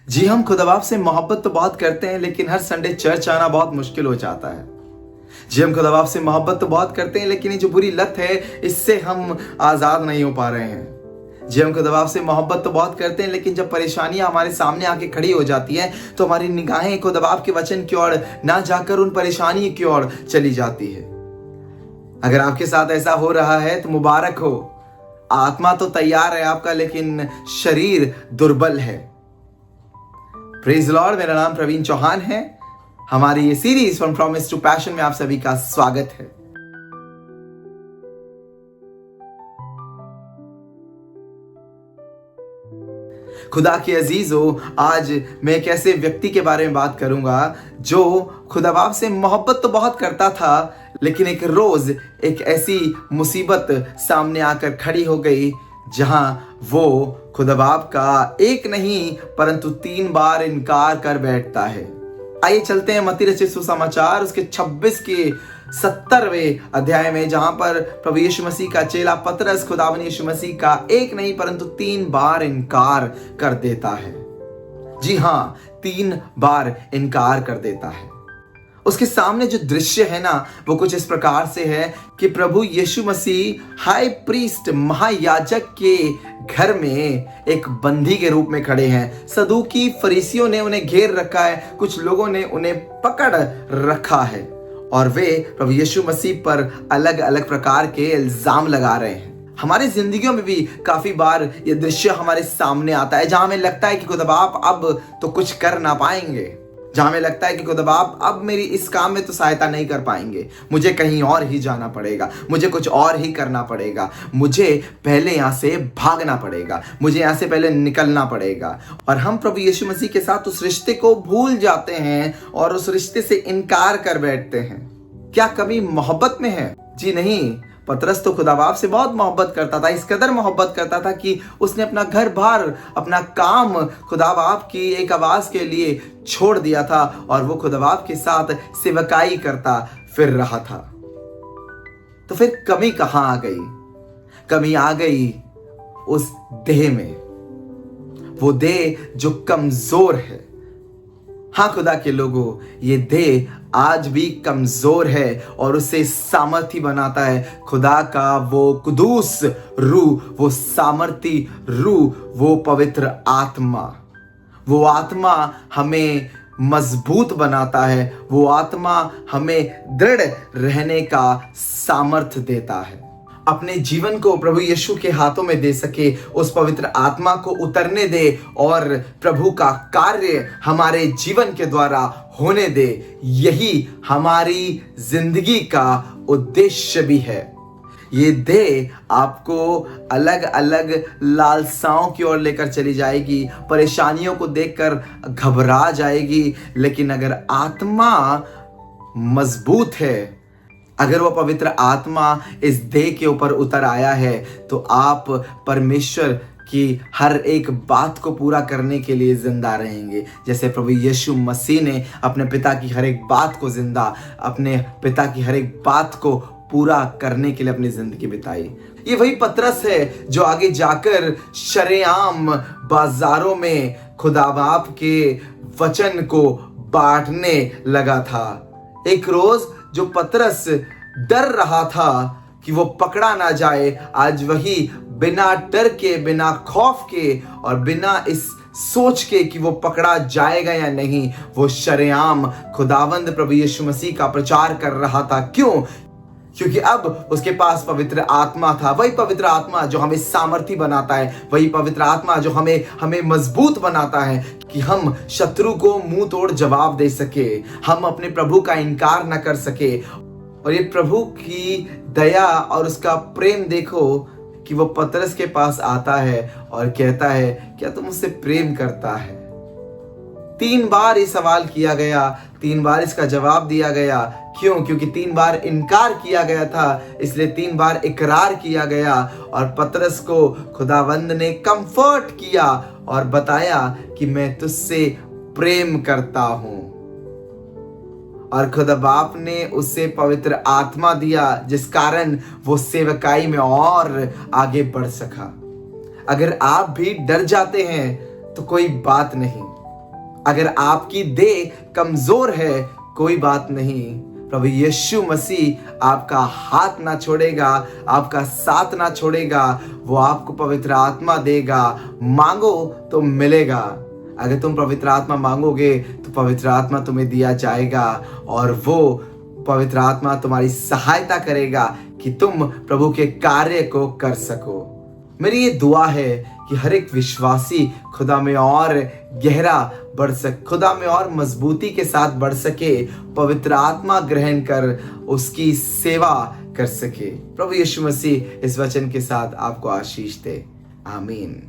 जी, हम खुदा बाप से मोहब्बत तो बहुत करते हैं, लेकिन हर संडे चर्च आना बहुत मुश्किल हो जाता है। जी, हम खुदा बाप से मोहब्बत तो बहुत करते हैं, लेकिन ये जो बुरी लत है, इससे हम आज़ाद नहीं हो पा रहे हैं। जी, हम खुदा बाप से मोहब्बत तो बहुत करते हैं, लेकिन जब परेशानियां हमारे सामने आके खड़ी हो जाती हैं, तो हमारी निगाहें खुदा बाप के वचन की ओर ना जाकर उन परेशानियों की ओर चली जाती है। अगर आपके साथ ऐसा हो रहा है तो मुबारक हो। आत्मा तो तैयार है आपका, लेकिन शरीर दुर्बल है। Praise Lord. मेरा नाम प्रवीण चौहान है। हमारी ये series from promise to passion में आप सभी का स्वागत है। खुदा के अजीजों, आज मैं एक ऐसे व्यक्ति के बारे में बात करूंगा जो खुदा बाप से मोहब्बत तो बहुत करता था, लेकिन एक रोज एक ऐसी मुसीबत सामने आकर खड़ी हो गई जहां वो खुदा बाप का एक नहीं परंतु 3 बार इनकार कर बैठता है। आइए चलते हैं मत्ती रचित सुसमाचार उसके 26 के 70वें अध्याय में, जहां पर प्रभु यीशु मसीह का चेला पतरस खुदावन यीशु मसीह का एक नहीं परंतु 3 बार इनकार कर देता है। जी हाँ, 3 बार इनकार कर देता है। उसके सामने जो दृश्य है ना, वो कुछ इस प्रकार से है कि प्रभु यीशु मसीह हाई प्रीस्ट महायाजक के घर में एक बंदी के रूप में खड़े हैं। सदूकी फरीसियों ने उन्हें घेर रखा है, कुछ लोगों ने उन्हें पकड़ रखा है और वे प्रभु यीशु मसीह पर अलग अलग प्रकार के इल्जाम लगा रहे हैं। हमारी जिंदगियों में भी काफी बार ये दृश्य हमारे सामने आता है, जहां हमें लगता है कि खुदा बाप अब तो कुछ कर ना पाएंगे, जहां हमें लगता है कि खुदा बाप अब मेरी इस काम में तो सहायता नहीं कर पाएंगे, मुझे कहीं और ही जाना पड़ेगा, मुझे कुछ और ही करना पड़ेगा, मुझे पहले यहाँ से भागना पड़ेगा, मुझे यहाँ से पहले निकलना पड़ेगा। और हम प्रभु यीशु मसीह के साथ उस रिश्ते को भूल जाते हैं और उस रिश्ते से इनकार कर बैठते हैं। क्या कमी मोहब्बत में है? जी नहीं। पतरस तो खुदा बाप से बहुत मोहब्बत करता था, इस कदर मोहब्बत करता था कि उसने अपना घर बार, अपना काम खुदा बाप की एक आवाज के लिए छोड़ दिया था और वो खुदा बाप के साथ सेवकाई करता फिर रहा था। तो फिर कमी कहां आ गई? कमी आ गई उस देह में, वो देह जो कमजोर है। हाँ खुदा के लोगों, ये देह आज भी कमजोर है और उसे सामर्थी बनाता है खुदा का वो कुदूस रूह, वो सामर्थी रूह, वो पवित्र आत्मा। वो आत्मा हमें मजबूत बनाता है, वो आत्मा हमें दृढ़ रहने का सामर्थ्य देता है। अपने जीवन को प्रभु यीशु के हाथों में दे सके, उस पवित्र आत्मा को उतरने दे और प्रभु का कार्य हमारे जीवन के द्वारा होने दे। यही हमारी जिंदगी का उद्देश्य भी है। ये देह आपको अलग अलग लालसाओं की ओर लेकर चली जाएगी, परेशानियों को देखकर घबरा जाएगी, लेकिन अगर आत्मा मजबूत है, अगर वो पवित्र आत्मा इस देह के ऊपर उतर आया है, तो आप परमेश्वर की हर एक बात को पूरा करने के लिए जिंदा रहेंगे। जैसे प्रभु यीशु मसीह ने अपने पिता की हर एक बात को अपने पिता की हर एक बात को पूरा करने के लिए अपनी जिंदगी बिताई। ये वही पतरस है जो आगे जाकर शरेआम बाजारों में खुदा बाप के वचन को बांटने लगा था। एक रोज जो पतरस डर रहा था कि वो पकड़ा ना जाए, आज वही बिना डर के, बिना खौफ के और बिना इस सोच के कि वो पकड़ा जाएगा या नहीं, वो शरेआम खुदावंद प्रभु यीशु मसीह का प्रचार कर रहा था। क्यों? क्योंकि अब उसके पास पवित्र आत्मा था। वही पवित्र आत्मा जो हमें सामर्थी बनाता है, वही पवित्र आत्मा जो हमें मजबूत बनाता है कि हम शत्रु को मुंह तोड़ जवाब दे सके, हम अपने प्रभु का इनकार न कर सके। और ये प्रभु की दया और उसका प्रेम देखो कि वो पतरस के पास आता है और कहता है, क्या तुम मुझसे प्रेम करता है? 3 बार ये सवाल किया गया, 3 बार इसका जवाब दिया गया। क्यों? क्योंकि 3 बार इनकार किया गया था, इसलिए 3 बार इकरार किया गया और पतरस को खुदावंद ने कंफर्ट किया और बताया कि मैं तुझसे प्रेम करता हूं। और खुदा बाप ने उसे पवित्र आत्मा दिया, जिस कारण वो सेवकाई में और आगे बढ़ सका। अगर आप भी डर जाते हैं तो कोई बात नहीं, अगर आपकी देह कमजोर है, कोई बात नहीं, प्रभु यीशु मसीह आपका हाथ ना छोड़ेगा, आपका साथ ना छोड़ेगा। वो आपको पवित्र आत्मा देगा। मांगो तो मिलेगा। अगर तुम पवित्र आत्मा मांगोगे तो पवित्र आत्मा तुम्हें दिया जाएगा और वो पवित्र आत्मा तुम्हारी सहायता करेगा कि तुम प्रभु के कार्य को कर सको। मेरी ये दुआ है कि हर एक विश्वासी खुदा में और गहरा बढ़ सके, खुदा में और मजबूती के साथ बढ़ सके, पवित्र आत्मा ग्रहण कर उसकी सेवा कर सके। प्रभु यीशु मसीह इस वचन के साथ आपको आशीष दे। आमीन।